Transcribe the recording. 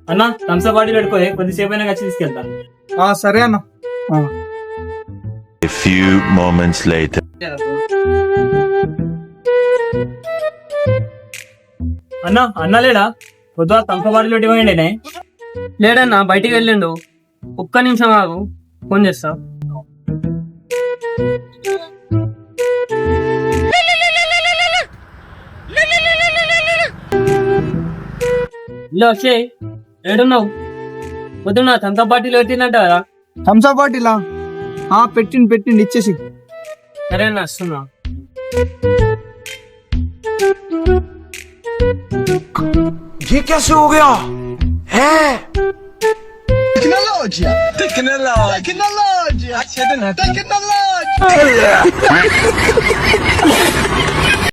అన్న Thums Up bottle పెట్టుకోలే, కొద్దిసేపు అయినా వచ్చి తీసుకెళ్తా. సరే అన్న. A few moments later. అన్న అన్న లేడా? పొద్దున థమ్స్అప్ బాటిల్ పెట్టి పోయిండే. లేడన్నా, బయటికి వెళ్ళిండు. ఒక్క నిమిషం ఆగు, ఫోన్ చేస్తా. ఇలా వచ్చే ఏడున్నావు? పొద్దున్న థమ్స్అప్ బాటిల్ పెట్టిందంట కదా. థమ్స్అప్ బాటిలా? పెట్టిండి ఇచ్చేసి. సరే అన్న, వస్తున్నా. ये कैसे हो गया है? Technology technology technology